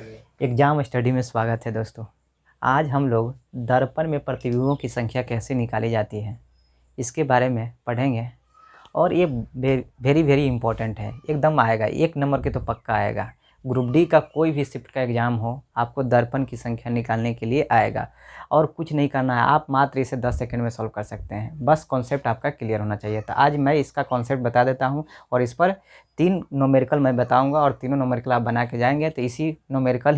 Exam study में स्वागत है दोस्तों। आज हम लोग दर्पण में प्रतिबिंबों की संख्या कैसे निकाली जाती है इसके बारे में पढ़ेंगे और ये वेरी वेरी इंपॉर्टेंट है। एकदम आएगा, 1 नंबर के तो पक्का आएगा। ग्रुप डी का कोई भी शिफ्ट का एग्ज़ाम हो, आपको दर्पण की संख्या निकालने के लिए आएगा और कुछ नहीं करना है। आप मात्र इसे 10 सेकंड में सॉल्व कर सकते हैं, बस कॉन्सेप्ट आपका क्लियर होना चाहिए। तो आज मैं इसका कॉन्सेप्ट बता देता हूं और इस पर 3 न्यूमेरिकल मैं बताऊंगा और तीनों न्यूमेरिकल आप बना के जाएंगे तो यही न्यूमेरिकल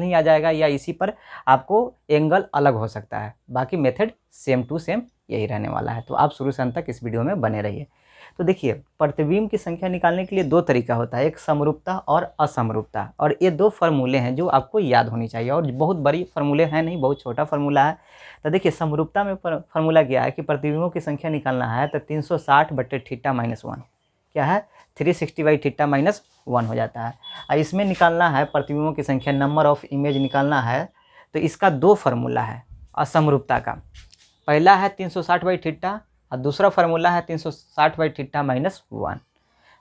ही आ जाएगा या इसी पर आपको एंगल अलग हो सकता है। बाकी मेथड सेम टू सेम यही रहने वाला है। तो आप शुरू से अंत तक इस वीडियो में बने रहिए। तो देखिए, प्रतिबिंब की संख्या निकालने के लिए 2 तरीका होता है, एक समरूपता और असमरूपता। और ये 2 फार्मूले हैं जो आपको याद होनी चाहिए और बहुत बड़ी फार्मूले हैं नहीं, बहुत छोटा फार्मूला है। तो देखिए, समरूपता में फार्मूला क्या है कि प्रतिबिंबों की संख्या निकालना है तो 360/θ-1 क्या है, 360/θ-1 हो जाता है। और इसमें निकालना है प्रतिबिंबों की संख्या, नंबर ऑफ इमेज निकालना है तो इसका 2 फार्मूला है असमरूपता का। पहला है 360/θ और दूसरा फार्मूला है 360/θ-1।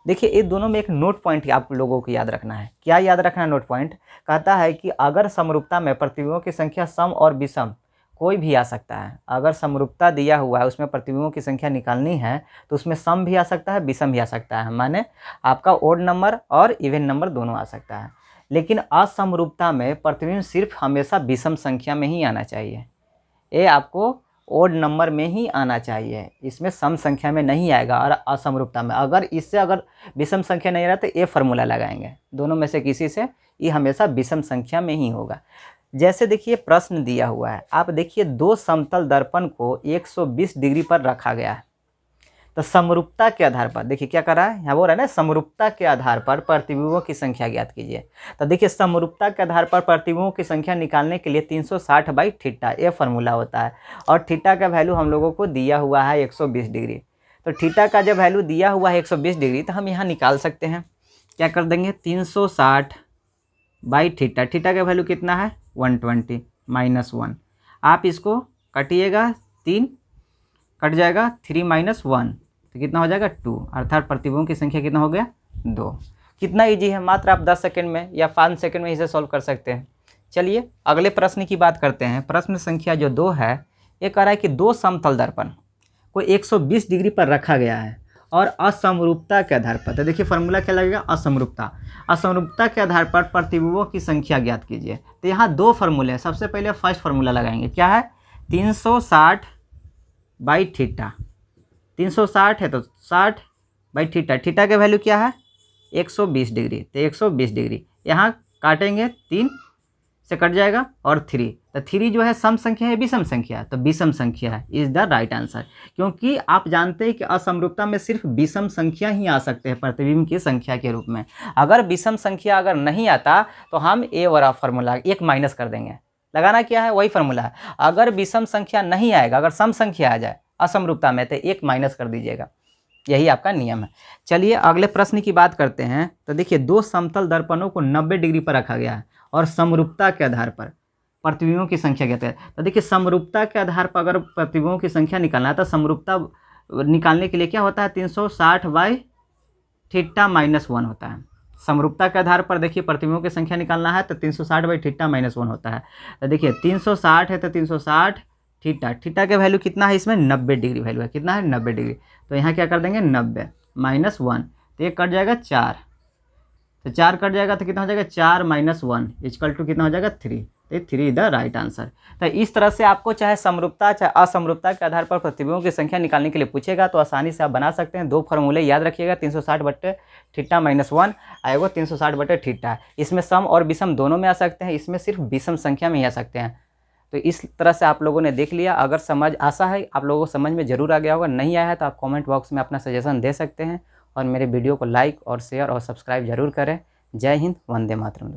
देखिए, ये दोनों में एक नोट पॉइंट आप लोगों को याद रखना है। क्या याद रखना है? नोट पॉइंट कहता है कि अगर समरूपता में प्रतिबिंबों की संख्या सम और विषम कोई भी आ सकता है। अगर समरूपता दिया हुआ है, उसमें प्रतिबिंबों की संख्या निकालनी है तो उसमें सम भी आ सकता है, विषम भी आ सकता है, माने आपका ओड नंबर और इवन नंबर दोनों आ सकता है। लेकिन असमरूपता में प्रतिबिंब सिर्फ हमेशा विषम संख्या में ही आना चाहिए। ये आपको ओड नंबर में ही आना चाहिए, इसमें सम संख्या में नहीं आएगा। और असमरूपता में अगर विषम संख्या नहीं रहा तो ये फार्मूला लगाएंगे, दोनों में से किसी से, ये हमेशा विषम संख्या में ही होगा। जैसे देखिए, प्रश्न दिया हुआ है, आप देखिए 2 समतल दर्पण को 120 डिग्री पर रखा गया है। तो समरूपता के आधार पर देखिए क्या कर रहा है, यहाँ बोल रहा है ना, समरूपता के आधार पर प्रतिबिंबों की संख्या ज्ञात कीजिए। तो देखिए, समरूपता के आधार पर प्रतिबिंबों की संख्या निकालने के लिए 360/θ ये फार्मूला होता है। और थीटा का वैल्यू हम लोगों को दिया हुआ है 120 डिग्री। तो थीटा का जब वैल्यू दिया हुआ है 120 डिग्री तो हम यहाँ निकाल सकते हैं। क्या कर देंगे, 360/θ, थीटा का वैल्यू कितना है 120 -1। आप इसको काटिएगा, 3 कट जाएगा, 3 - 1 तो कितना हो जाएगा 2, अर्थात प्रतिबिंबों की संख्या कितना हो गया 2। कितना इजी है, मात्र आप 10 सेकंड में या 5 सेकंड में इसे सॉल्व कर सकते हैं। चलिए अगले प्रश्न की बात करते हैं। प्रश्न संख्या जो 2 है, ये कह रहा है कि 2 समतल दर्पण को 120 डिग्री पर रखा गया है और असमरूपता के आधार पर, तो देखिए फार्मूला क्या लगेगा, असमरूपता के आधार पर प्रतिबिंबों की संख्या ज्ञात कीजिए। तो यहाँ 2 फार्मूले हैं। सबसे पहले फर्स्ट फार्मूला लगाएंगे, क्या है 360/θ। 360 है तो 60/θ, थीटा का वैल्यू क्या है 120 डिग्री। तो 120 डिग्री यहाँ काटेंगे, 3 से कट जाएगा और 3, तो 3 जो है सम संख्या है विषम संख्या, तो विषम संख्या है, इज द राइट आंसर। क्योंकि आप जानते हैं कि असमरूपता में सिर्फ विषम संख्या ही आ सकते हैं प्रतिबिंब की संख्या के रूप में। अगर विषम संख्या अगर नहीं आता तो हम ए वाला फार्मूला 1 माइनस कर देंगे। लगाना क्या है, वही फार्मूला है। अगर विषम संख्या नहीं आएगा, अगर सम संख्या आ जाए असमरूपता में तो 1 माइनस कर दीजिएगा, यही आपका नियम है। चलिए अगले प्रश्न की बात करते हैं। तो देखिए, 2 समतल दर्पणों को 90 डिग्री पर रखा गया है और समरूपता के आधार पर प्रतिबिंबों की संख्या कहते हैं। तो देखिए, समरूपता के आधार पर अगर प्रतिबिंबों की संख्या निकालना है तो समरूपता निकालने के लिए क्या होता है, 360/θ-1 होता है। समरूपता के आधार पर देखिए प्रतिबिंबों की संख्या निकालना है तो 360/θ-1 होता है। तो देखिए 360 है तो 360 थीटा का वैल्यू कितना है, इसमें 90 डिग्री वैल्यू है, कितना है 90 डिग्री। तो यहाँ क्या कर देंगे 90 -1, तो ये कट जाएगा 4, तो 4 कट जाएगा तो कितना हो जाएगा 4 - 1 इक्वल टू कितना हो जाएगा 3। तो 3 द राइट आंसर। तो इस तरह से आपको चाहे समरूपता चाहे असमरूपता के आधार पर प्रतिबिंबों की संख्या निकालने के लिए पूछेगा तो आसानी से आप बना सकते हैं। 2 फार्मूले याद रखिएगा, 360/θ-1 आएगा 360/θ। इसमें सम और विषम दोनों में आ सकते हैं, इसमें सिर्फ विषम संख्या में ही आ सकते हैं। तो इस तरह से आप लोगों ने देख लिया। अगर समझ आशा है आप लोगों को समझ में ज़रूर आ गया होगा, नहीं आया है तो आप कमेंट बॉक्स में अपना सजेशन दे सकते हैं और मेरे वीडियो को लाइक और शेयर और सब्सक्राइब जरूर करें। जय हिंद, वंदे मातरम।